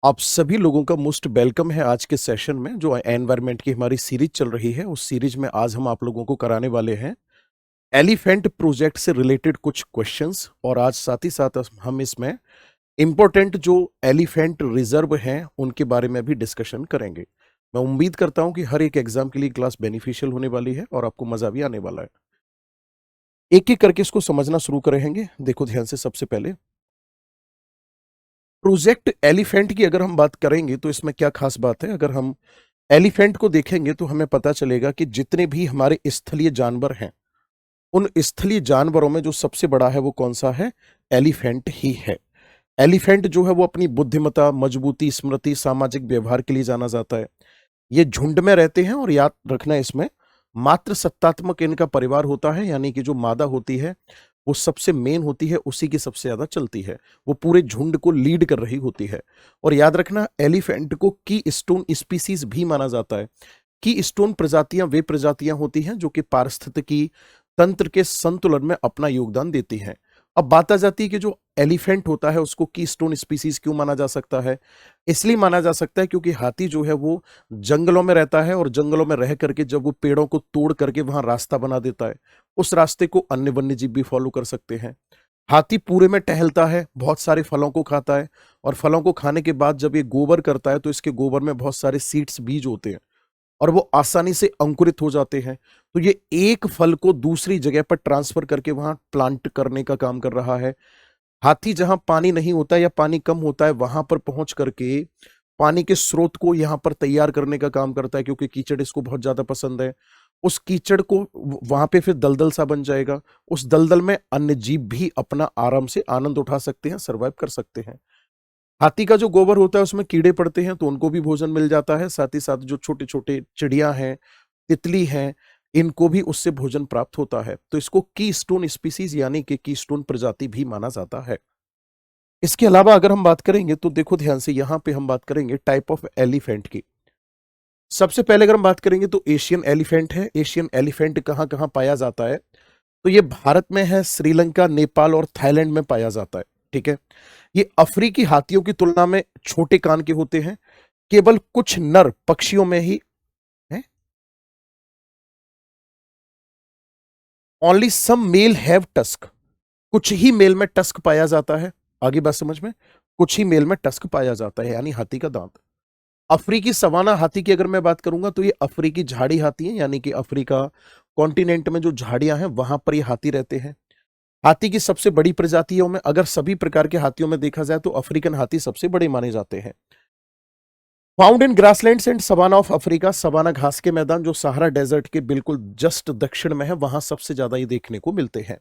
आप सभी लोगों का मोस्ट वेलकम है आज के सेशन में जो एनवायरनमेंट की हमारी सीरीज चल रही है। उस सीरीज में आज हम आप लोगों को कराने वाले हैं एलिफेंट प्रोजेक्ट से रिलेटेड कुछ क्वेश्चंस, और आज साथ ही साथ हम इसमें इंपॉर्टेंट जो एलिफेंट रिजर्व हैं उनके बारे में भी डिस्कशन करेंगे। मैं उम्मीद करता हूं कि हर एक एग्जाम के लिए क्लास बेनिफिशियल होने वाली है और आपको मजा भी आने वाला है। एक एक करके इसको समझना शुरू करेंगे। देखो ध्यान से, सबसे पहले प्रोजेक्ट एलिफेंट की अगर हम बात करेंगे तो इसमें क्या खास बात है। अगर हम एलिफेंट को देखेंगे तो हमें पता चलेगा कि जितने भी हमारे स्थलीय जानवर हैं, उन स्थलीय जानवरों में जो सबसे बड़ा है वो कौन सा है? एलिफेंट ही है। एलिफेंट जो है वो अपनी बुद्धिमत्ता, मजबूती, स्मृति, सामाजिक व्यवहार के लिए जाना जाता है। ये झुंड में रहते हैं और याद रखना इसमें मात्र सत्तात्मक इनका परिवार होता है, यानी कि जो मादा होती है वो सबसे मेन होती है, उसी की सबसे ज्यादा चलती है। वो पूरे झुंड को लीड कर रही होती है। और याद रखना एलिफेंट को की स्टोन स्पीसीज भी माना जाता है। की स्टोन प्रजातियां वे प्रजातियां होती हैं जो कि पारिस्थितिकी तंत्र के संतुलन में अपना योगदान देती हैं। अब बात आ जाती है कि जो एलिफेंट होता है उसको की स्टोन स्पीसीज क्यों माना जा सकता है? इसलिए माना जा सकता है क्योंकि हाथी जो है वो जंगलों में रहता है, और जंगलों में रह करके जब वो पेड़ों को तोड़ करके वहां रास्ता बना देता है, उस रास्ते को अन्य वन्य जीव भी फॉलो कर सकते हैं। हाथी पूरे में टहलता है, बहुत सारे फलों को खाता है, और फलों को खाने के बाद जब ये गोबर करता है तो इसके गोबर में बहुत सारे सीड्स, बीज होते हैं, और वो आसानी से अंकुरित हो जाते हैं। तो ये एक फल को दूसरी जगह पर ट्रांसफर करके वहां प्लांट करने का काम कर रहा है। हाथी जहां पानी नहीं होता या पानी कम होता है वहां पर पहुंच करके पानी के स्रोत को यहां पर तैयार करने का काम करता है, क्योंकि कीचड़ इसको बहुत ज्यादा पसंद है। उस कीचड़ को वहां पे फिर दलदल सा बन जाएगा। उस दलदल में अन्य जीव भी अपना आराम से आनंद उठा सकते हैं, सरवाइव कर सकते हैं। हाथी का जो गोबर होता है उसमें कीड़े पड़ते हैं तो उनको भी भोजन मिल जाता है। साथ ही साथ जो छोटे छोटे चिड़िया हैं, तितली हैं, इनको भी उससे भोजन प्राप्त होता है। तो इसको की स्टोन स्पीसीज यानी कि की स्टोन प्रजाति भी माना जाता है। इसके अलावा अगर हम बात करेंगे तो देखो ध्यान से, यहां पे हम बात करेंगे टाइप ऑफ एलिफेंट की। सबसे पहले अगर हम बात करेंगे तो एशियन एलिफेंट है। एशियन एलिफेंट कहां कहां पाया जाता है? तो ये भारत में है, श्रीलंका, नेपाल और थाईलैंड में पाया जाता है। ठीक है। ये अफ्रीकी हाथियों की तुलना में छोटे कान के होते हैं। केवल कुछ नर पक्षियों में ही है। Only some male have tusk. कुछ ही मेल में टस्क पाया जाता है। आगे बात समझ में, कुछ ही मेल में टस्क पाया जाता है, यानी हाथी का दांत। अफ्रीकी सवाना हाथी की अगर मैं बात करूंगा तो ये अफ्रीकी झाड़ी हाथी है, यानी कि अफ्रीका कॉन्टिनेंट में जो झाड़ियां हैं वहां पर ये हाथी रहते हैं। हाथी की सबसे बड़ी प्रजातियों में अगर सभी प्रकार के हाथियों में देखा जाए तो अफ्रीकन हाथी सबसे बड़े माने जाते हैं। Found in grasslands and savanna of Africa. Savanna घास के मैदान जो सहारा डेजर्ट के बिल्कुल जस्ट दक्षिण में है, वहां सबसे ज्यादा ये देखने को मिलते हैं।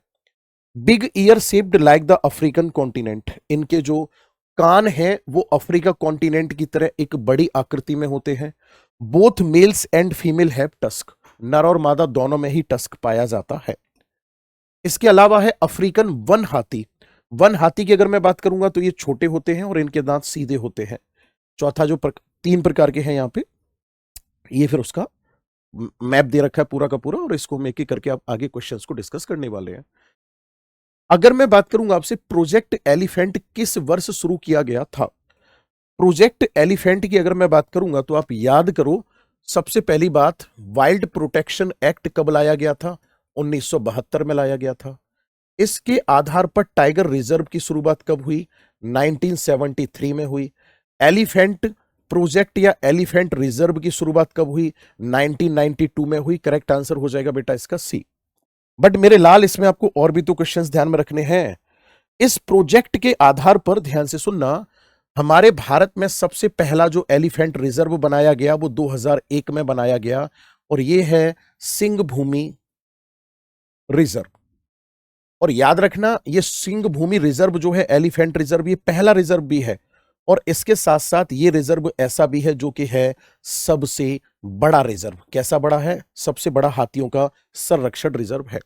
Big year shaped like the African continent. इनके जो कान हैं वो अफ्रीका कॉन्टिनेंट की तरह एक बड़ी आकृति में होते हैं। Both mails and female have tusk. नर और मादा दोनों में ही टस्क पाया जाता है। इसके अलावा है अफ्रीकन वन हाथी। वन हाथी की अगर मैं बात करूंगा तो ये छोटे होते हैं और इनके दांत सीधे होते हैं। चौथा जो तीन प्रकार के हैं यहाँ पे, ये फिर उसका मैप दे रखा है पूरा का पूरा, और इसको हम एक एक करके आप आगे क्वेश्चंस को डिस्कस करने वाले हैं। अगर मैं बात करूंगा आपसे प्रोजेक्ट एलिफेंट किस वर्ष शुरू किया गया था? प्रोजेक्ट एलिफेंट की अगर मैं बात करूंगा तो आप याद करो, सबसे पहली बात, वाइल्ड प्रोटेक्शन एक्ट कब लाया गया था? 1972 में लाया गया था। इसके आधार पर टाइगर रिजर्व की शुरुआत कब हुई? 1973 में हुई। एलिफेंट प्रोजेक्ट या एलिफेंट रिजर्व की शुरुआत कब हुई? 1992 में हुई। करेक्ट आंसर हो जाएगा बेटा इसका सी। बट मेरे लाल, इसमें आपको और भी तो क्वेश्चंस ध्यान में रखने हैं। इस प्रोजेक्ट के आधार पर ध्यान से सुनना, हमारे भारत में सबसे पहला जो एलिफेंट रिजर्व बनाया गया वो 2001 में बनाया गया, और ये है सिंह भूमि रिजर्व। और याद रखना, ये सिंह भूमि रिजर्व जो है एलिफेंट रिजर्व, ये पहला रिजर्व भी है, और इसके साथ साथ ये रिजर्व ऐसा भी है जो कि है सबसे बड़ा रिजर्व। कैसा बड़ा है? सबसे बड़ा हाथियों का संरक्षण रिजर्व है।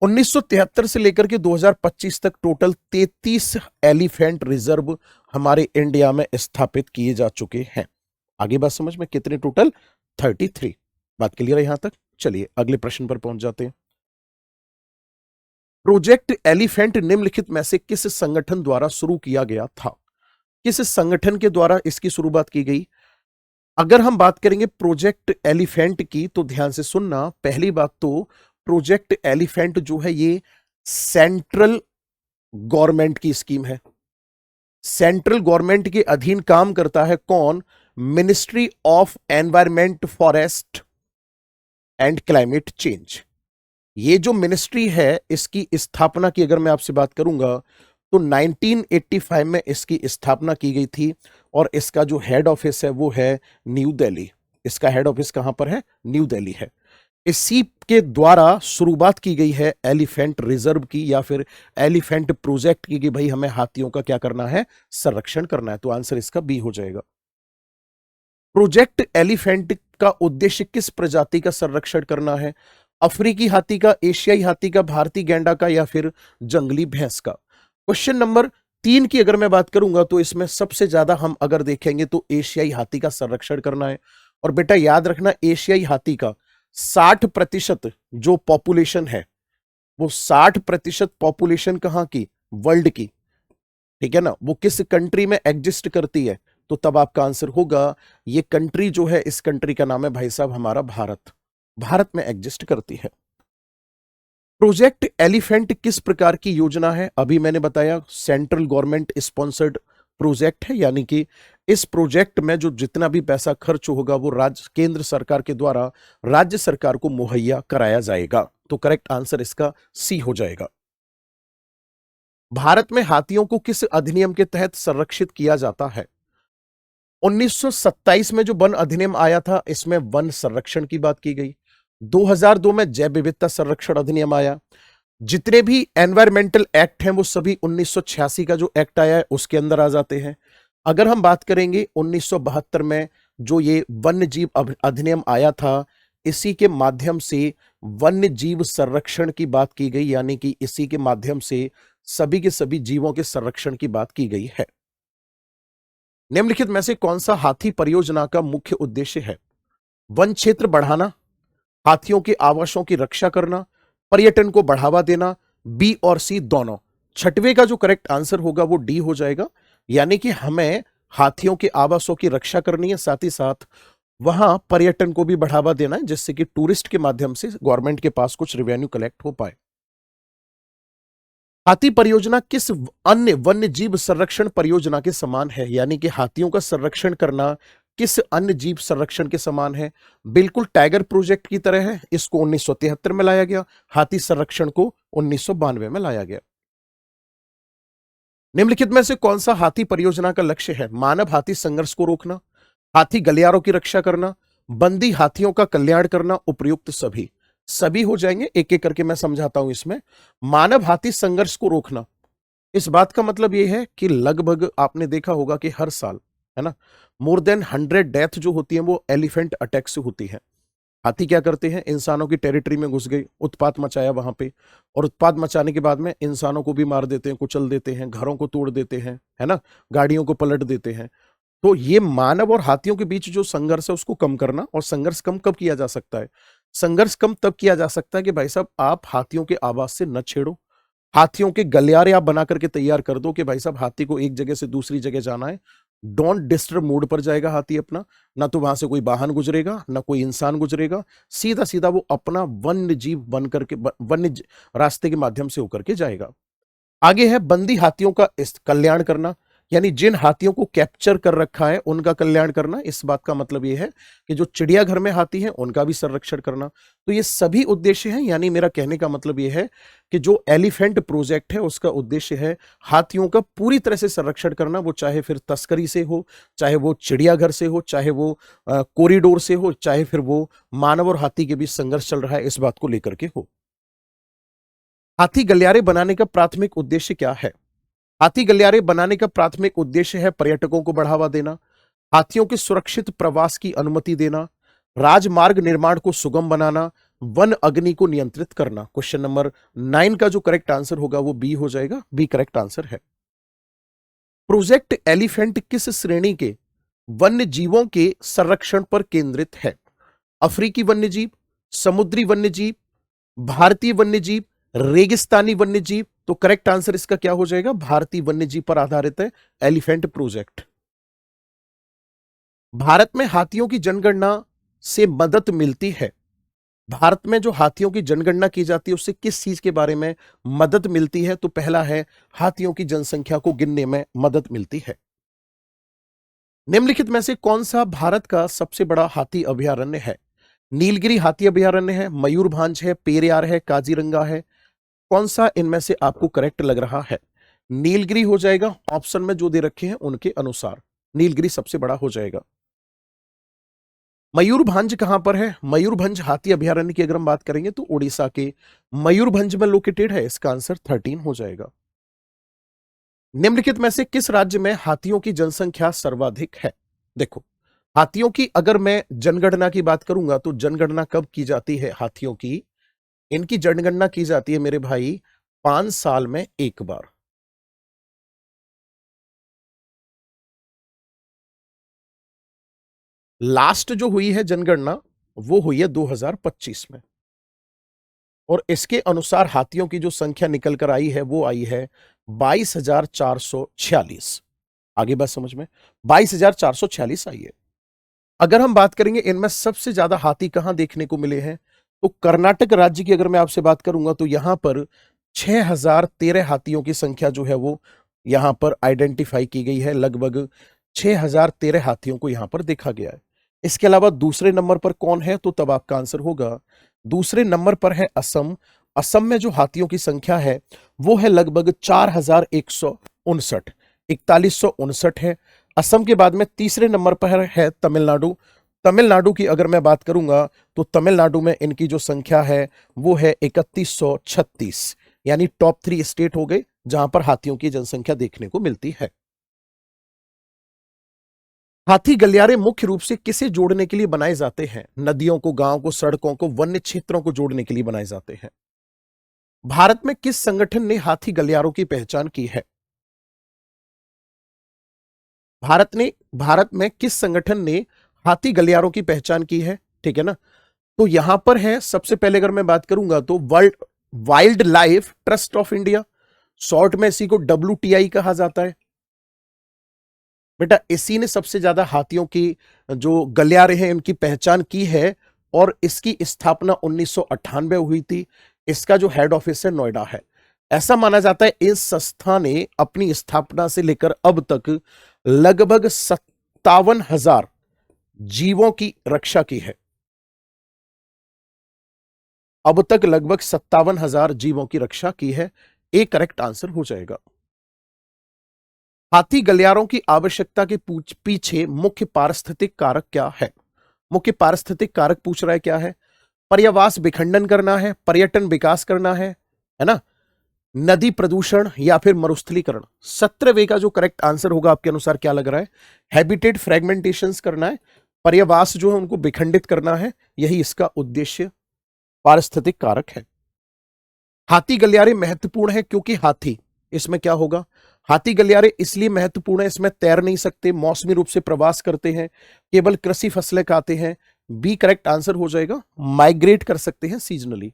1973 से लेकर के 2025 तक टोटल 33 एलिफेंट रिजर्व हमारे इंडिया में स्थापित किए जा चुके हैं। आगे बात समझ में, कितने टोटल? 33। बात क्लियर है यहां तक? चलिए अगले प्रश्न पर पहुंच जाते हैं। प्रोजेक्ट एलिफेंट निम्नलिखित में से किस संगठन द्वारा शुरू किया गया था? किस संगठन के द्वारा इसकी शुरुआत की गई? अगर हम बात करेंगे प्रोजेक्ट एलिफेंट की तो ध्यान से सुनना। पहली बात तो प्रोजेक्ट एलिफेंट जो है ये सेंट्रल गवर्नमेंट की स्कीम है। सेंट्रल गवर्नमेंट के अधीन काम करता है कौन? Ministry of environment, forest and climate change. ये जो मिनिस्ट्री है इसकी स्थापना की अगर मैं आपसे बात करूंगा तो 1985 में इसकी स्थापना की गई थी और इसका जो हेड ऑफिस है वो है न्यू दिल्ली। इसका हेड ऑफिस कहां पर है? न्यू दिल्ली है। इसी के द्वारा शुरुआत की गई है एलिफेंट रिजर्व की या फिर एलिफेंट प्रोजेक्ट की कि भाई हमें हाथियों का क्या करना है? संरक्षण करना है। तो आंसर इसका बी हो जाएगा। प्रोजेक्ट एलिफेंट का उद्देश्य किस प्रजाति का संरक्षण करना है? अफ्रीकी हाथी का, एशियाई हाथी का, भारतीय गैंडा का या फिर जंगली भैंस का? क्वेश्चन नंबर 3 की अगर मैं बात करूंगा तो इसमें सबसे ज्यादा हम अगर देखेंगे तो एशियाई हाथी का संरक्षण करना है। और बेटा याद रखना एशियाई हाथी का 60% जो पॉपुलेशन है वो 60% पॉपुलेशन कहां की? वर्ल्ड की। ठीक है ना? वो किस कंट्री में एग्जिस्ट करती है? तो तब आपका आंसर होगा ये कंट्री जो है, इस कंट्री का नाम है भाई साहब हमारा भारत। भारत में एग्जिस्ट करती है। प्रोजेक्ट एलिफेंट किस प्रकार की योजना है? अभी मैंने बताया सेंट्रल गवर्नमेंट स्पॉन्सर्ड प्रोजेक्ट है, यानी कि इस प्रोजेक्ट में जो जितना भी पैसा खर्च होगा वो राज्य केंद्र सरकार के द्वारा राज्य सरकार को मुहैया कराया जाएगा। तो करेक्ट आंसर इसका सी हो जाएगा। भारत में हाथियों को किस अधिनियम के तहत संरक्षित किया जाता है? 1927 में जो वन अधिनियम आया था इसमें वन संरक्षण की बात की गई। 2002 में जैव विविधता संरक्षण अधिनियम आया। जितने भी एनवायरमेंटल एक्ट हैं वो सभी 1986 का जो एक्ट आया है उसके अंदर आ जाते हैं। अगर हम बात करेंगे 1972 में जो ये वन्य जीव अधिनियम आया था, इसी के माध्यम से वन्य जीव संरक्षण की बात की गई, यानी कि इसी के माध्यम से सभी के सभी जीवों के संरक्षण की बात की गई है। निम्नलिखित में से कौन सा हाथी परियोजना का मुख्य उद्देश्य है? वन क्षेत्र बढ़ाना, हाथियों के आवासों की रक्षा करना, पर्यटन को बढ़ावा देना, बी और सी दोनों। छठवें का जो करेक्ट आंसर होगा वो डी हो जाएगा, यानी कि हमें हाथियों के आवासों की रक्षा करनी है, साथ ही साथ वहां पर्यटन को भी बढ़ावा देना है जिससे कि टूरिस्ट के माध्यम से गवर्नमेंट के पास कुछ रेवेन्यू कलेक्ट हो पाए। हाथी परियोजना किस अन्य वन्य जीव संरक्षण परियोजना के समान है? यानी कि हाथियों का संरक्षण करना किस अन्य जीव संरक्षण के समान है? बिल्कुल टाइगर प्रोजेक्ट की तरह है। इसको 1973 में लाया गया, हाथी संरक्षण को 1992 में लाया गया। निम्नलिखित में से कौन सा हाथी परियोजना का लक्ष्य है? मानव हाथी संघर्ष को रोकना, हाथी गलियारों की रक्षा करना, बंदी हाथियों का कल्याण करना, उपयुक्त सभी। सभी हो जाएंगे, एक एक करके मैं समझाता हूं। इसमें मानव हाथी संघर्ष को रोकना, इस बात का मतलब यह है कि लगभग आपने देखा होगा कि हर साल, है ना, मोर देन 100 डेथ जो होती है वो एलिफेंट अटैक से होती है। हाथी क्या करते हैं? इंसानों की टेरिटरी में घुस गए, उत्पात मचाया वहां पे, और उत्पात मचाने के बाद में इंसानों को भी मार देते हैं, कुचल देते हैं, घरों को तोड़ देते हैं, है ना, गाड़ियों को पलट देते हैं। तो ये मानव और हाथियों के बीच जो संघर्ष है उसको कम करना। और संघर्ष कम कब किया जा सकता है? संघर्ष कम तब किया जा सकता है कि भाई साहब आप हाथियों के आवास से न छेड़ो, हाथियों के गलियारे आप बना करके तैयार कर दो कि भाई साहब हाथी को एक जगह से दूसरी जगह जाना है, डोंट डिस्टर्ब मोड पर जाएगा हाथी अपना, ना तो वहां से कोई वाहन गुजरेगा ना कोई इंसान गुजरेगा, सीधा सीधा वो अपना वन्य जीव बन करके रास्ते के माध्यम से होकर के जाएगा। आगे है बंदी हाथियों का कल्याण करना, यानी जिन हाथियों को कैप्चर कर रखा है उनका कल्याण करना। इस बात का मतलब यह है कि जो चिड़ियाघर में हाथी हैं उनका भी संरक्षण करना। तो ये सभी उद्देश्य हैं, यानी मेरा कहने का मतलब यह है कि जो एलिफेंट प्रोजेक्ट है उसका उद्देश्य है हाथियों का पूरी तरह से संरक्षण करना, वो चाहे फिर तस्करी से हो, चाहे वो चिड़ियाघर से हो, चाहे वो कॉरिडोर से हो, चाहे फिर वो मानव और हाथी के बीच संघर्ष चल रहा है इस बात को लेकर के हो। हाथी गलियारे बनाने का प्राथमिक उद्देश्य क्या है? हाथी गलियारे बनाने का प्राथमिक उद्देश्य है पर्यटकों को बढ़ावा देना, हाथियों के सुरक्षित प्रवास की अनुमति देना, राजमार्ग निर्माण को सुगम बनाना, वन अग्नि को नियंत्रित करना। क्वेश्चन नंबर 9 का जो करेक्ट आंसर होगा वो बी हो जाएगा, बी करेक्ट आंसर है। प्रोजेक्ट एलिफेंट किस श्रेणी के वन्य जीवों के संरक्षण पर केंद्रित है? अफ्रीकी वन्यजीव, समुद्री वन्यजीव, भारतीय वन्यजीव, रेगिस्तानी वन्यजीव तो करेक्ट आंसर इसका क्या हो जाएगा? भारतीय वन्यजीव पर आधारित है एलिफेंट प्रोजेक्ट। भारत में हाथियों की जनगणना से मदद मिलती है। भारत में जो हाथियों की जनगणना की जाती है उससे किस चीज के बारे में मदद मिलती है? तो पहला है हाथियों की जनसंख्या को गिनने में मदद मिलती है। निम्नलिखित में से कौन सा भारत का सबसे बड़ा हाथी अभयारण्य है? नीलगिरी हाथी अभयारण्य है, मयूरभांज है, पेरियार है, काजीरंगा है। कौन सा इनमें से आपको करेक्ट लग रहा है? नीलगिरी हो जाएगा, ऑप्शन में जो दे रखे हैं उनके अनुसार नीलगिरी सबसे बड़ा हो जाएगा। मयूरभंज कहां पर है? मयूरभंज हाथी अभयारण्य की अगर हम बात करेंगे तो उड़ीसा के मयूरभंज में लोकेटेड है। इसका आंसर 13 हो जाएगा। निम्नलिखित में से किस राज्य में हाथियों की जनसंख्या सर्वाधिक है? देखो, हाथियों की अगर मैं जनगणना की बात करूंगा तो जनगणना कब की जाती है हाथियों की? इनकी जनगणना की जाती है मेरे भाई 5 साल में एक बार। लास्ट जो हुई है जनगणना वो हुई है 2025 में, और इसके अनुसार हाथियों की जो संख्या निकल कर आई है वो आई है 22,446। आगे बात समझ में, 22,446 आई है। अगर हम बात करेंगे इनमें सबसे ज्यादा हाथी कहां देखने को मिले हैं, तो कर्नाटक राज्य की अगर मैं आपसे बात करूंगा तो यहां पर 6,013 हाथियों की संख्या जो है वो यहां पर आइडेंटिफाई की गई है। लगभग 6,013 हाथियों को यहां पर देखा गया है। इसके अलावा दूसरे नंबर पर कौन है? तो तब आपका आंसर होगा, दूसरे नंबर पर है असम। असम में जो हाथियों की संख्या है वो है लगभग 4,159, 4,159 है। असम के बाद में तीसरे नंबर पर है तमिलनाडु। तमिलनाडु की अगर मैं बात करूंगा तो तमिलनाडु में इनकी जो संख्या है वो है 3,136, यानी टॉप 3 स्टेट हो गए जहां पर हाथियों की जनसंख्या देखने को मिलती है। हाथी गलियारे मुख्य रूप से किसे जोड़ने के लिए बनाए जाते हैं? नदियों को, गांव को, सड़कों को, वन्य क्षेत्रों को जोड़ने के लिए बनाए जाते हैं। भारत में किस संगठन ने हाथी गलियारों की पहचान की है? भारत में किस संगठन ने हाथी गलियारों की पहचान की है? ठीक है ना, तो यहां पर है सबसे पहले अगर मैं बात करूंगा तो world wild life trust of India, short में इसी को WTI कहा जाता है। बेटा इसी ने सबसे ज्यादा हाथियों की जो गलियारे हैं उनकी पहचान की है, और इसकी स्थापना 1998 हुई थी। इसका जो हेड ऑफिस है नोएडा है। ऐसा माना जाता है इस संस्था ने अपनी स्थापना से लेकर अब तक लगभग 57,000 जीवों की रक्षा की है। अब तक लगभग 57,000 जीवों की रक्षा की है। एक करेक्ट आंसर हो जाएगा। हाथी गलियारों की आवश्यकता के पीछे मुख्य पारिस्थितिक कारक क्या है? मुख्य पारिस्थितिक कारक पूछ रहा है क्या है? पर्यावास विखंडन करना है, पर्यटन विकास करना है ना, नदी प्रदूषण, या फिर मरुस्थलीकरण। 17वें का जो करेक्ट आंसर होगा आपके अनुसार क्या लग रहा है? हैबिटेट फ्रेगमेंटेशंस करना है, पर्यावास जो है उनको विखंडित करना है, यही इसका उद्देश्य पारिस्थितिक कारक है। हाथी गलियारे महत्वपूर्ण है क्योंकि हाथी, इसमें क्या होगा? हाथी गलियारे इसलिए महत्वपूर्ण है, इसमें तैर नहीं सकते, मौसमी रूप से प्रवास करते हैं, केवल कृषि फसलें खाते हैं। बी करेक्ट आंसर हो जाएगा, माइग्रेट कर सकते हैं सीजनली।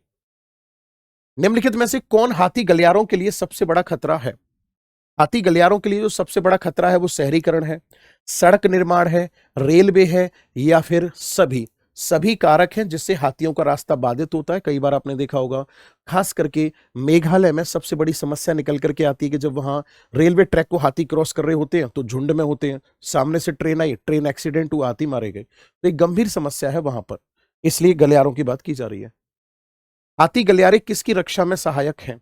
निम्नलिखित में से कौन हाथी गलियारों के लिए सबसे बड़ा खतरा है? हाथी गलियारों के लिए जो सबसे बड़ा खतरा है वो शहरीकरण है, सड़क निर्माण है, रेलवे है, या फिर सभी सभी कारक हैं जिससे हाथियों का रास्ता बाधित होता है। कई बार आपने देखा होगा खास करके मेघालय में सबसे बड़ी समस्या निकल करके आती है कि जब वहां रेलवे ट्रैक को हाथी क्रॉस कर रहे होते हैं तो झुंड में होते हैं, सामने से ट्रेन आई, ट्रेन एक्सीडेंट हुआ, हाथी मारे गए, तो एक गंभीर समस्या है वहां पर, इसलिए गलियारों की बात की जा रही है। हाथी गलियारे किसकी रक्षा में सहायक हैं?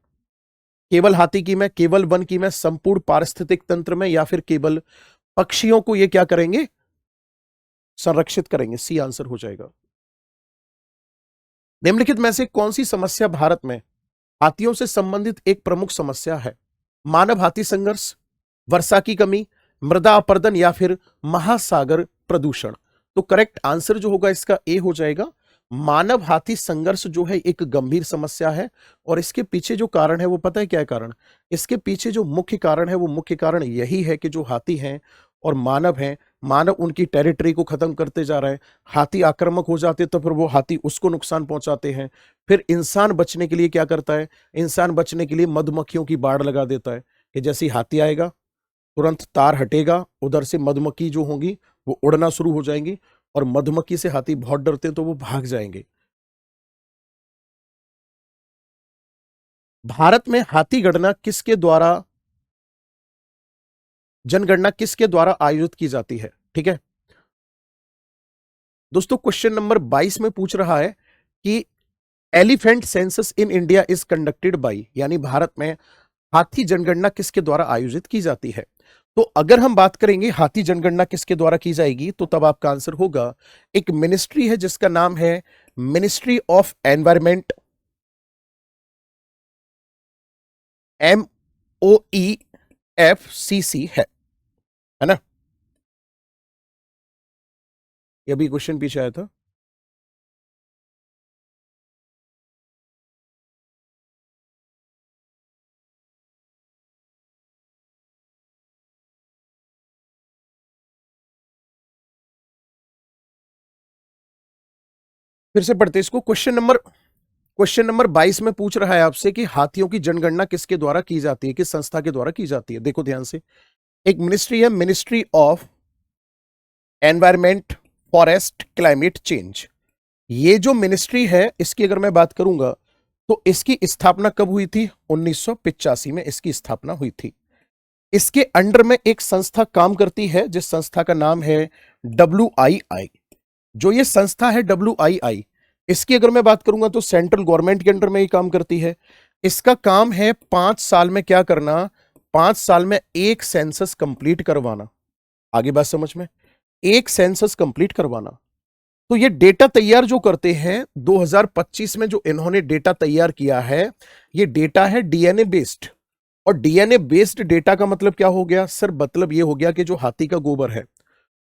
केवल हाथी की में, केवल वन की में, संपूर्ण पारिस्थितिक तंत्र में, या फिर केवल पक्षियों को ये क्या करेंगे? संरक्षित करेंगे। सी आंसर हो जाएगा। निम्नलिखित में से कौन सी समस्या भारत में हाथियों से संबंधित एक प्रमुख समस्या है? मानव हाथी संघर्ष, वर्षा की कमी, मृदा अपरदन, या फिर महासागर प्रदूषण। तो करेक्ट आंसर जो होगा इसका ए हो जाएगा। मानव हाथी संघर्ष जो है एक गंभीर समस्या है, और इसके पीछे जो कारण है वो पता है क्या है कारण? इसके पीछे जो मुख्य कारण है वो मुख्य कारण यही है कि जो हाथी हैं और मानव हैं मानव उनकी टेरिटरी को खत्म करते जा रहे हैं, हाथी आक्रामक हो जाते तो फिर वो हाथी उसको नुकसान पहुंचाते हैं। फिर इंसान बचने के लिए क्या करता है, इंसान बचने के लिए मधुमक्खियों की बाड़ लगा देता है कि जैसे ही हाथी आएगा तुरंत तार हटेगा, उधर से मधुमक्खी जो होंगी वो उड़ना शुरू हो जाएंगी, और मधुमक्खी से हाथी बहुत डरते हैं तो वो भाग जाएंगे। भारत में हाथी गणना किसके द्वारा, जनगणना किसके द्वारा आयोजित की जाती है? ठीक है दोस्तों, क्वेश्चन नंबर 22 में पूछ रहा है कि elephant census in India is conducted by, यानी भारत में हाथी जनगणना किसके द्वारा आयोजित की जाती है? तो अगर हम बात करेंगे हाथी जनगणना किसके द्वारा की जाएगी, तो तब आपका आंसर होगा एक मिनिस्ट्री है जिसका नाम है मिनिस्ट्री ऑफ एनवायरमेंट, MOEFCC है ना? ये अभी क्वेश्चन पीछे आया था। फिर से पढ़ते इसको। क्वेश्चन नंबर 22 में पूछ रहा है आपसे कि हाथियों की जनगणना किसके द्वारा की जाती है, किस संस्था के द्वारा की जाती है? देखो ध्यान से, एक मिनिस्ट्री है ministry of environment, forest, climate change. ये जो मिनिस्ट्री है इसकी अगर मैं बात करूंगा तो इसकी स्थापना कब हुई थी? 1985 में इसकी स्थापना हुई थी। इसके अंडर में एक संस्था काम करती है जिस संस्था का नाम है WII। जो ये संस्था है WII, इसकी अगर मैं बात करूंगा तो सेंट्रल गवर्नमेंट के अंडर में ही काम करती है। इसका काम है 5 साल में क्या करना, 5 साल में एक सेंसस कंप्लीट करवाना। आगे बात समझ में, एक सेंसस कंप्लीट करवाना। तो ये डेटा तैयार जो करते हैं 2025 में जो इन्होंने डेटा तैयार किया है, ये डेटा है डीएनए बेस्ड। और डीएनए बेस्ड डेटा का मतलब क्या हो गया सर? मतलब ये हो गया कि जो हाथी का गोबर है,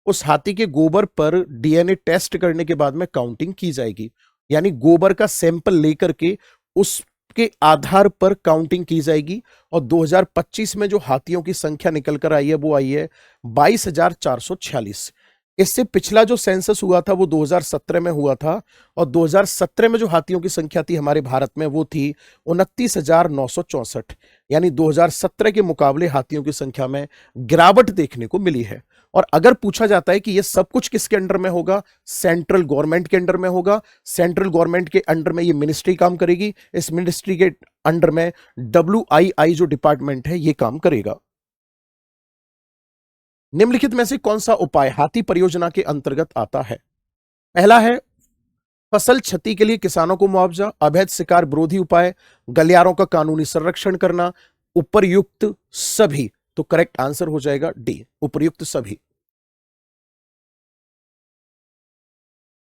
उस हाथी के गोबर पर डीएनए टेस्ट करने के बाद में काउंटिंग की जाएगी। यानी गोबर का सैंपल लेकर के उसके आधार पर काउंटिंग की जाएगी। और 2025 में जो हाथियों की संख्या निकल कर आई है वो आई है 22,446। इससे पिछला जो सेंसस हुआ था वो 2017 में हुआ था, और 2017 में जो हाथियों की संख्या थी हमारे भारत में वो थी 29,964। यानी 2017 के मुकाबले हाथियों की संख्या में गिरावट देखने को मिली है। और अगर पूछा जाता है कि ये सब कुछ किसके अंडर में होगा, सेंट्रल गवर्नमेंट के अंडर में होगा। सेंट्रल गवर्नमेंट के अंडर में ये मिनिस्ट्री काम करेगी। इस मिनिस्ट्री के अंडर में WII जो डिपार्टमेंट है ये काम करेगा। निम्नलिखित में से कौन सा उपाय हाथी परियोजना के अंतर्गत आता है? पहला है फसल क्षति के लिए किसानों को मुआवजा, अवैध शिकार विरोधी उपाय, गलियारों का कानूनी संरक्षण करना, उपर्युक्त सभी। तो करेक्ट आंसर हो जाएगा डी, उपर्युक्त सभी।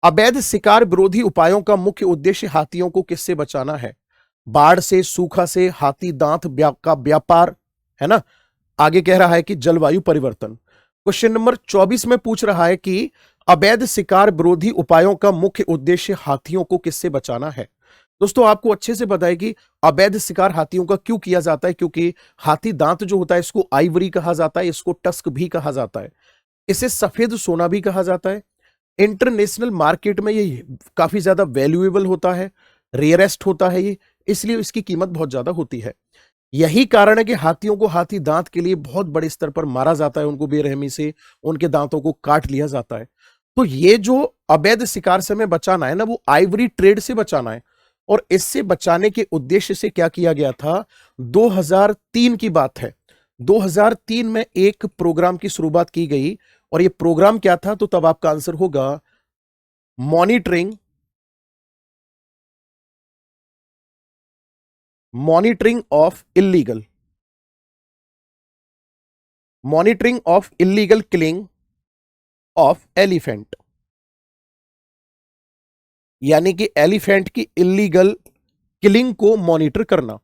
अवैध शिकार विरोधी उपायों का मुख्य उद्देश्य हाथियों को किससे बचाना है? बाढ़ से, सूखा से, हाथी दांत का व्यापार, है ना? आगे कह रहा है कि जलवायु परिवर्तन। क्वेश्चन नंबर 24 में पूछ रहा है कि अवैध शिकार विरोधी उपायों का मुख्य उद्देश्य हाथियों को किससे बचाना है? दोस्तों आपको अच्छे से पता है कि अवैध शिकार हाथियों का क्यों किया जाता है, क्योंकि हाथी दांत जो होता है इसको आइवरी कहा जाता है, इसको टस्क भी कहा जाता है, इसे सफेद सोना भी कहा जाता है। इंटरनेशनल मार्केट में ये काफी ज्यादा वैल्यूएबल होता है, रेयरेस्ट होता है ये, इसलिए इसकी कीमत बहुत ज्यादा होती है। यही कारण है कि हाथियों को हाथी दांत के लिए बहुत बड़े स्तर पर मारा जाता है, उनको बेरहमी से उनके दांतों को काट लिया जाता है। तो ये जो अवैध शिकार से हमें बचाना है ना, वो आइवरी ट्रेड से बचाना है। और इससे बचाने के उद्देश्य से क्या किया गया था, 2003 की बात है। 2003 में एक प्रोग्राम की शुरुआत की गई, और ये प्रोग्राम क्या था? तो तब आपका आंसर होगा monitoring monitoring of illegal killing of elephant. यानी कि एलिफेंट की इलीगल किलिंग को मॉनिटर करना।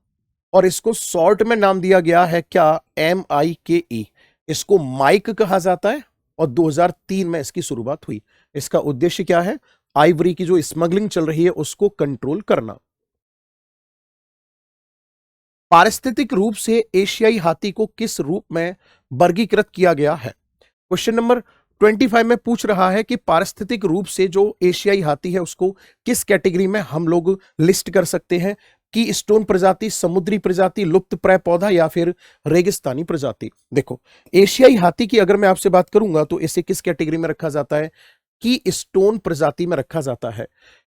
और इसको शॉर्ट में नाम दिया गया है क्या? MIKE। इसको माइक कहा जाता है, और 2003 में इसकी शुरुआत हुई। इसका उद्देश्य क्या है? आइवरी की जो स्मगलिंग चल रही है उसको कंट्रोल करना। पारिस्थितिक रूप से एशियाई हाथी को किस रूप में वर्गीकृत किया गया है? क्वेश्चन नंबर 25 में पूछ रहा है कि पारिस्थितिक रूप से जो एशियाई हाथी है उसको किस कैटेगरी में हम लोग लिस्ट कर सकते हैं, कि स्टोन प्रजाति, समुद्री प्रजाति, लुप्त प्राय पौधा या फिर रेगिस्तानी प्रजाति। देखो, एशियाई हाथी की अगर मैं आपसे बात करूंगा तो इसे किस कैटेगरी में रखा जाता है, कि स्टोन प्रजाति में रखा जाता है।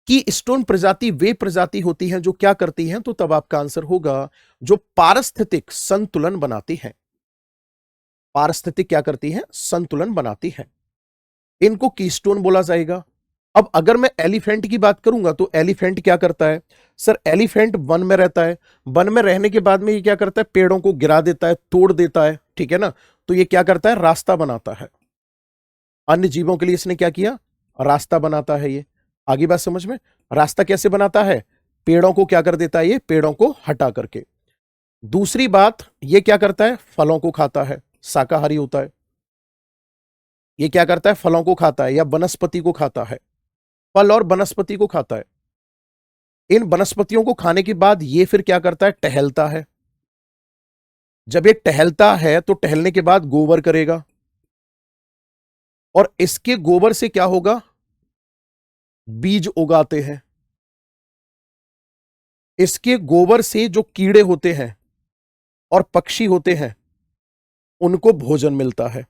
कि स्टोन प्रजाति वे प्रजाति होती हैं जो क्या करती हैं, तो तब आपका आंसर होगा जो पारिस्थितिक संतुलन बनाती हैं। पारिस्थितिक क्या करती हैं, संतुलन बनाती हैं, इनको कीस्टोन बोला जाएगा। अब अगर मैं एलिफेंट की बात करूंगा तो एलिफेंट क्या करता है, सर एलिफेंट वन में रहता है, वन में रहने के बाद में ये क्या करता है, पेड़ों को गिरा देता है, तोड़ देता है, ठीक है ना। तो ये क्या करता है, रास्ता बनाता है, अन्य जीवों के लिए इसने क्या किया, रास्ता बनाता है। ये आगे बात समझ में, रास्ता कैसे बनाता है, पेड़ों को क्या कर देता है, ये पेड़ों को हटा करके। दूसरी बात, ये क्या करता है, फलों को खाता है, शाकाहारी होता है। ये क्या करता है, फलों को खाता है या वनस्पति को खाता है, फल और वनस्पति को खाता है। इन वनस्पतियों को खाने के बाद ये फिर क्या करता है, टहलता है। जब ये टहलता है तो टहलने के बाद गोबर करेगा, और इसके गोबर से क्या होगा, बीज उगाते हैं। इसके गोबर से जो कीड़े होते हैं और पक्षी होते हैं उनको भोजन मिलता है,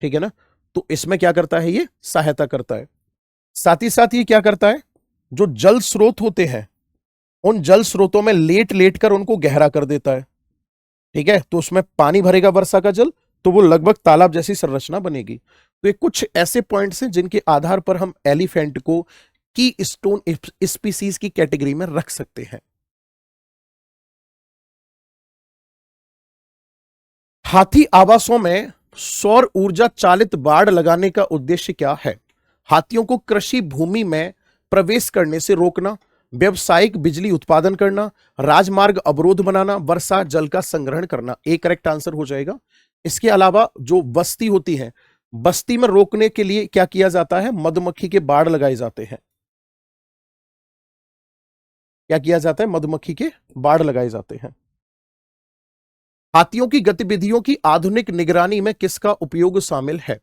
ठीक है ना। तो इसमें क्या करता है, ये सहायता करता है। साथ ही साथ ये क्या करता है, जो जल स्रोत होते हैं उन जल स्रोतों में लेट लेट कर उनको गहरा कर देता है, ठीक है। तो उसमें पानी भरेगा वर्षा का जल, तो वो लगभग तालाब जैसी संरचना बनेगी। तो ये कुछ ऐसे पॉइंट्स हैं जिनके आधार पर हम एलिफेंट को की स्टोन स्पीसीज की कैटेगरी में रख सकते हैं। हाथी आवासों में सौर ऊर्जा चालित बाड़ लगाने का उद्देश्य क्या है, हाथियों को कृषि भूमि में प्रवेश करने से रोकना, व्यवसायिक बिजली उत्पादन करना, राजमार्ग अवरोध बनाना, वर्षा जल का संग्रहण करना। एक करेक्ट आंसर हो जाएगा। इसके अलावा जो बस्ती होती है, बस्ती में रोकने के लिए क्या किया जाता है, मधुमक्खी के बाड़ लगाए जाते हैं। क्या किया जाता है, मधुमक्खी के बाड़ लगाए जाते हैं। हाथियों की गतिविधियों की आधुनिक निगरानी में किसका उपयोग शामिल है,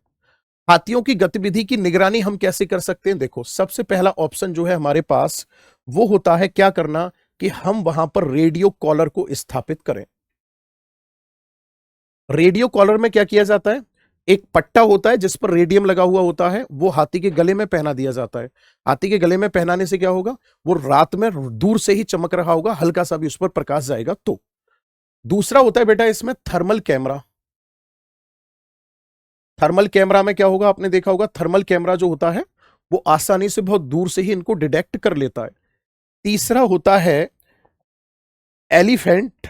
हाथियों की गतिविधि की निगरानी हम कैसे कर सकते हैं। देखो, सबसे पहला ऑप्शन जो है हमारे पास वो होता है क्या करना, कि हम वहां पर रेडियो कॉलर को स्थापित करें। रेडियो कॉलर में क्या किया जाता है, एक पट्टा होता है जिस पर रेडियम लगा हुआ होता है, वो हाथी के गले में पहना दिया जाता है। हाथी के गले में पहनाने से क्या होगा, वो रात में दूर से ही चमक रहा होगा, हल्का सा भी उस पर प्रकाश जाएगा। तो दूसरा होता है बेटा इसमें थर्मल कैमरा। थर्मल कैमरा में क्या होगा, आपने देखा होगा थर्मल कैमरा जो होता है वो आसानी से बहुत दूर से ही इनको डिटेक्ट कर लेता है। तीसरा होता है एलिफेंट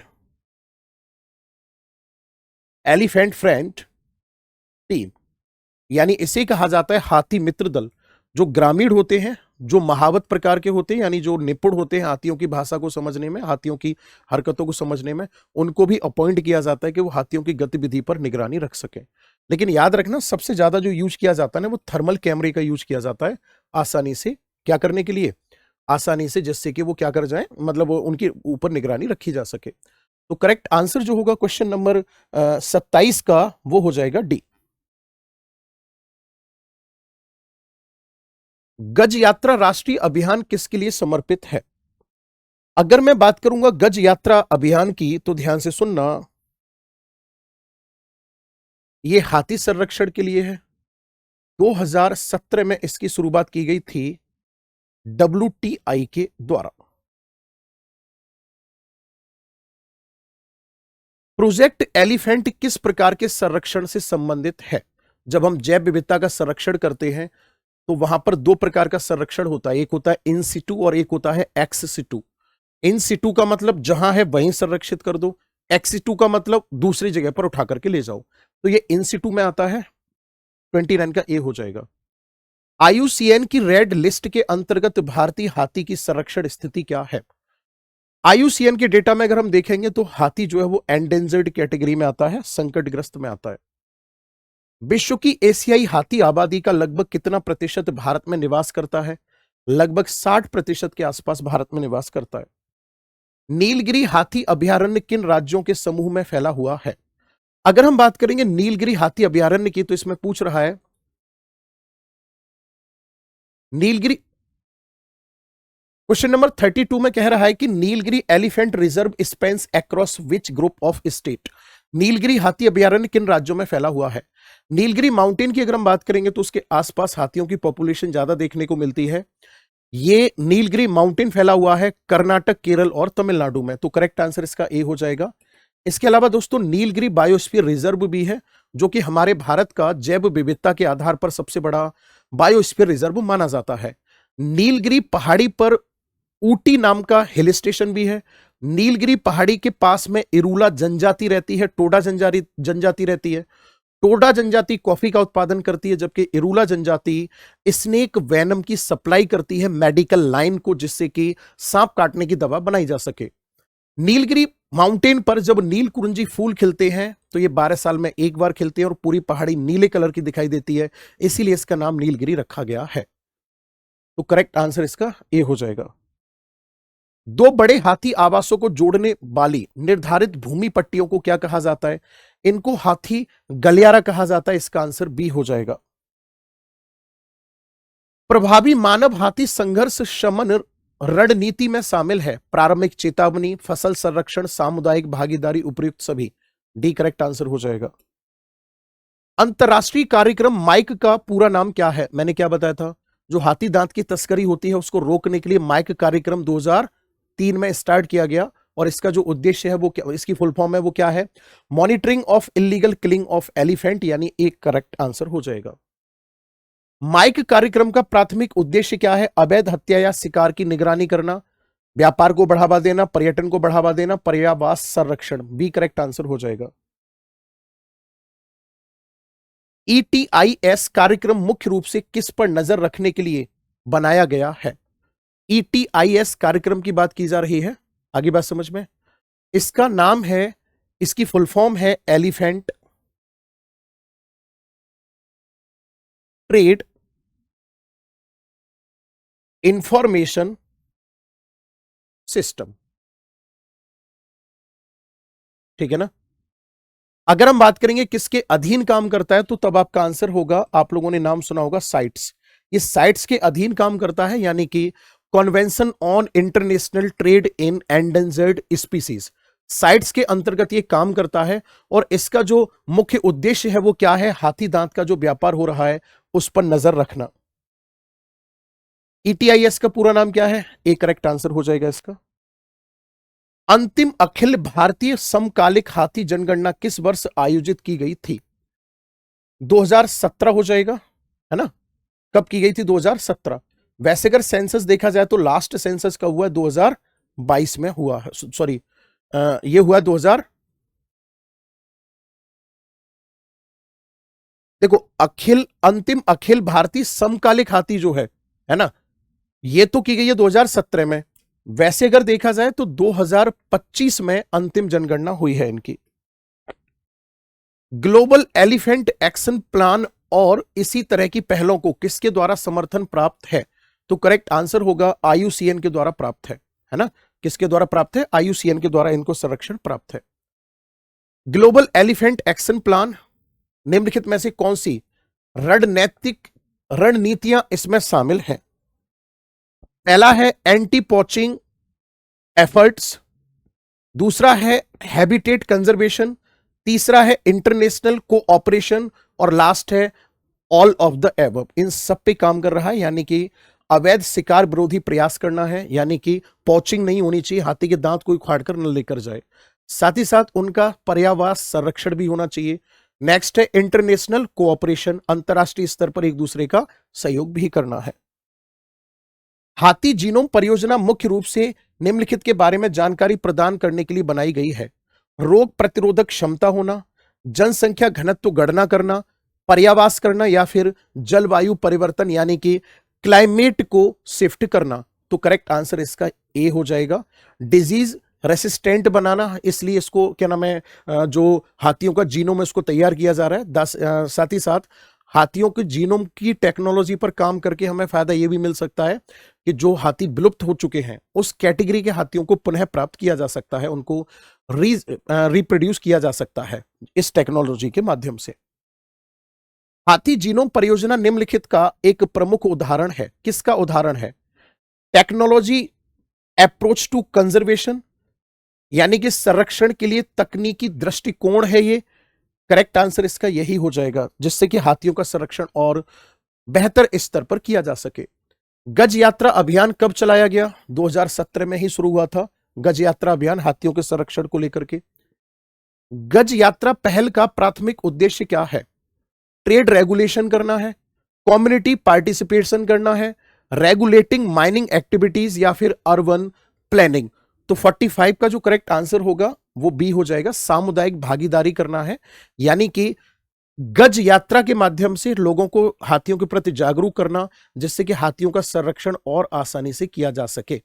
एलिफेंट फ्रेंड टीम, यानी इसे कहा जाता है हाथी मित्र दल। जो ग्रामीण होते हैं, जो महावत प्रकार के होते हैं, यानी जो निपुण होते हैं हाथियों की भाषा को समझने में, हाथियों की हरकतों को समझने में, उनको भी अपॉइंट किया जाता है कि वो हाथियों की गतिविधि पर निगरानी रख सके। लेकिन याद रखना, सबसे ज्यादा जो यूज किया जाता है ना, वो थर्मल कैमरे का यूज किया जाता है, आसानी से क्या करने के लिए, आसानी से, जिससे कि वो क्या कर जाए, मतलब वो उनके ऊपर निगरानी रखी जा सके। तो करेक्ट आंसर जो होगा क्वेश्चन नंबर 27 का, वो हो जाएगा डी। गज यात्रा राष्ट्रीय अभियान किसके लिए समर्पित है। अगर मैं बात करूंगा गज यात्रा अभियान की, तो ध्यान से सुनना, यह हाथी संरक्षण के लिए है। 2017 में इसकी शुरुआत की गई थी WTI के द्वारा। प्रोजेक्ट एलिफेंट किस प्रकार के संरक्षण से संबंधित है। जब हम जैव विविधता का संरक्षण करते हैं तो वहां पर दो प्रकार का संरक्षण होता है, एक होता है इन सिटू और एक होता है एक्स सिटू। इन सिटू का मतलब जहां है वहीं संरक्षित कर दो, एक्स सिटू का मतलब दूसरी जगह पर उठा करके ले जाओ। तो ये इन सिटू में आता है, 29 का ए हो जाएगा। IUCN की रेड लिस्ट के अंतर्गत भारतीय हाथी की संरक्षण स्थिति क्या है। IUCN के डेटा में अगर हम देखेंगे तो हाथी जो है वो एंडेंजर्ड कैटेगरी में आता है, संकटग्रस्त में आता है। विश्व की एशियाई हाथी आबादी का लगभग कितना प्रतिशत भारत में निवास करता है, लगभग 60% के आसपास भारत में निवास करता है। नीलगिरी हाथी अभयारण्य किन राज्यों के समूह में फैला हुआ है। अगर हम बात करेंगे नीलगिरी हाथी अभयारण्य की, तो इसमें पूछ रहा है नीलगिरी, क्वेश्चन नंबर 32 में कह रहा है कि Nilgiri elephant reserve Spence across which group of state. Nilgiri हाथी अभयारण्य किन राज्यों में फैला हुआ है? नीलगिरी माउंटेन की अगर हम बात करेंगे तो उसके आसपास हाथियों की पॉपुलेशन ज्यादा देखने को मिलती है। ये नीलगिरी माउंटेन फैला हुआ है कर्नाटक, केरल और तमिलनाडु में, तो करेक्ट आंसर इसका ए हो जाएगा। इसके अलावा दोस्तों नीलगिरी बायोस्फीयर रिजर्व भी है, जो कि हमारे भारत का जैव विविधता के आधार पर सबसे बड़ा बायोस्फीयर रिजर्व माना जाता है। नीलगिरी पहाड़ी पर ऊटी नाम का हिल स्टेशन भी है। नीलगिरी पहाड़ी के पास में इरूला जनजाति रहती है, टोडा जनजाति रहती है। टोडा जनजाति कॉफी का उत्पादन करती है, जबकि इरूला जनजाति स्नेक वेनम की सप्लाई करती है मेडिकल लाइन को, जिससे कि सांप काटने की दवा बनाई जा सके। नीलगिरी माउंटेन पर जब नील कुरुंजी फूल खिलते हैं तो ये 12 साल में एक बार खिलते हैं और पूरी पहाड़ी नीले कलर की दिखाई देती है, इसीलिए इसका नाम नीलगिरी रखा गया है। तो करेक्ट आंसर इसका ए हो जाएगा। दो बड़े हाथी आवासों को जोड़ने वाली निर्धारित भूमि पट्टियों को क्या कहा जाता है? इनको हाथी गलियारा कहा जाता है, इसका आंसर बी हो जाएगा। प्रभावी मानव हाथी संघर्ष शमन रणनीति में शामिल है प्रारंभिक चेतावनी, फसल संरक्षण, सामुदायिक भागीदारी, उपयुक्त सभी। डी करेक्ट आंसर हो जाएगा। अंतरराष्ट्रीय कार्यक्रम माइक का पूरा नाम क्या है? मैंने क्या बताया था, जो हाथी दांत की तस्करी होती है उसको रोकने के लिए माइक कार्यक्रम 2003 में स्टार्ट किया गया, और इसका जो उद्देश्य है वो क्या, इसकी फुल फॉर्म है वो क्या है? Monitoring of illegal killing of elephant, यानी एक करेक्ट आंसर हो जाएगा। माइक कार्यक्रम का प्राथमिक उद्देश्य क्या है? अवैध हत्या या शिकार की निगरानी करना, व्यापार को बढ़ावा देना, पर्यटन को बढ़ावा देना, पर्यावास संरक्षण। बी करेक्ट आंसर हो जाएगा। ETIS कार्यक्रम मुख्य रूप से किस पर नजर रखने के लिए बनाया गया है? ETIS कार्यक्रम की बात की जा रही है, आगे बात समझ में। इसका नाम है, इसकी फुल फॉर्म है एलिफेंट ट्रेड इंफॉर्मेशन सिस्टम, ठीक है ना। अगर हम बात करेंगे किसके अधीन काम करता है, तो तब आपका आंसर होगा, आप लोगों ने नाम सुना होगा साइट्स। ये साइट्स के अधीन काम करता है, यानी कि convention on international trade in endangered species, sites के अंतर्गत ये काम करता है। और इसका जो मुख्य उद्देश्य है वो क्या है? हाथी दांत का जो व्यापार हो रहा है उस पर नजर रखना। ETIS का पूरा नाम क्या है? ए करेक्ट आंसर हो जाएगा इसका। अंतिम अखिल भारतीय समकालिक हाथी जनगणना किस वर्ष आयोजित की गई थी? 2017 हो जाएगा, है ना। कब की गई थी? 2017। वैसे अगर सेंसस देखा जाए तो लास्ट सेंसस का हुआ है 2022 में हुआ है, सॉरी ये हुआ 2000, देखो अंतिम अखिल भारतीय समकालिक हाथी जो है ना, ये तो की गई है 2017 में। वैसे अगर देखा जाए तो 2025 में अंतिम जनगणना हुई है इनकी। ग्लोबल एलिफेंट एक्शन प्लान और इसी तरह की पहलों को किसके द्वारा समर्थन प्राप्त है? तो करेक्ट आंसर होगा IUCN के द्वारा प्राप्त है ना। किसके द्वारा प्राप्त है? IUCN के द्वारा इनको संरक्षण प्राप्त है। ग्लोबल एलिफेंट एक्शन प्लान निम्नलिखित में से कौन सी रणनैतिक रणनीतियां इसमें शामिल हैं? पहला है एंटी पॉचिंग एफर्ट्स, दूसरा है हैबिटेट कंजर्वेशन, तीसरा है इंटरनेशनल कोऑपरेशन, और लास्ट है ऑल ऑफ द एबव। इन सब पे काम कर रहा है, यानी कि अवैध शिकार विरोधी प्रयास करना है, यानी कि पॉचिंग नहीं होनी चाहिए, हाथी के दांत कोई उखाड़कर न लेकर जाए। साथ ही साथ उनका पर्यावास संरक्षण भी होना चाहिए। नेक्स्ट है इंटरनेशनल कोऑपरेशन, अंतरराष्ट्रीय स्तर पर एक दूसरे का सहयोग भी करना है। हाथी जीनोम परियोजना मुख्य रूप से निम्नलिखित के बारे में जानकारी प्रदान करने के लिए बनाई गई है? रोग प्रतिरोधक क्षमता होना, जनसंख्या घनत्व गणना करना, पर्यावास करना, या फिर जलवायु परिवर्तन यानी कि क्लाइमेट को शिफ्ट करना। तो करेक्ट आंसर इसका ए हो जाएगा, डिजीज रेसिस्टेंट बनाना। इसलिए इसको क्या नाम है, जो हाथियों का जीनोम है उसको तैयार किया जा रहा है। साथ ही साथ हाथियों के जीनोम की टेक्नोलॉजी पर काम करके हमें फायदा यह भी मिल सकता है कि जो हाथी विलुप्त हो चुके हैं उस कैटेगरी के हाथियों को पुनः प्राप्त किया जा सकता है, उनको रिप्रोड्यूस किया जा सकता है इस टेक्नोलॉजी के माध्यम से। हाथी जीनोम परियोजना निम्नलिखित का एक प्रमुख उदाहरण है। किसका उदाहरण है? टेक्नोलॉजी अप्रोच टू कंजर्वेशन, यानी कि संरक्षण के लिए तकनीकी दृष्टिकोण है ये। करेक्ट आंसर इसका यही हो जाएगा, जिससे कि हाथियों का संरक्षण और बेहतर स्तर पर किया जा सके। गज यात्रा अभियान कब चलाया गया? 2017 में ही शुरू हुआ था गज यात्रा अभियान हाथियों के संरक्षण को लेकर के। गज यात्रा पहल का प्राथमिक उद्देश्य क्या है? ट्रेड रेगुलेशन करना है, कम्युनिटी पार्टिसिपेशन करना है, रेगुलेटिंग माइनिंग एक्टिविटीज, या फिर अर्बन प्लानिंग। तो 45 का जो करेक्ट आंसर होगा वो बी हो जाएगा, सामुदायिक भागीदारी करना है, यानी कि गज यात्रा के माध्यम से लोगों को हाथियों के प्रति जागरूक करना, जिससे कि हाथियों का संरक्षण और आसानी से किया जा सके।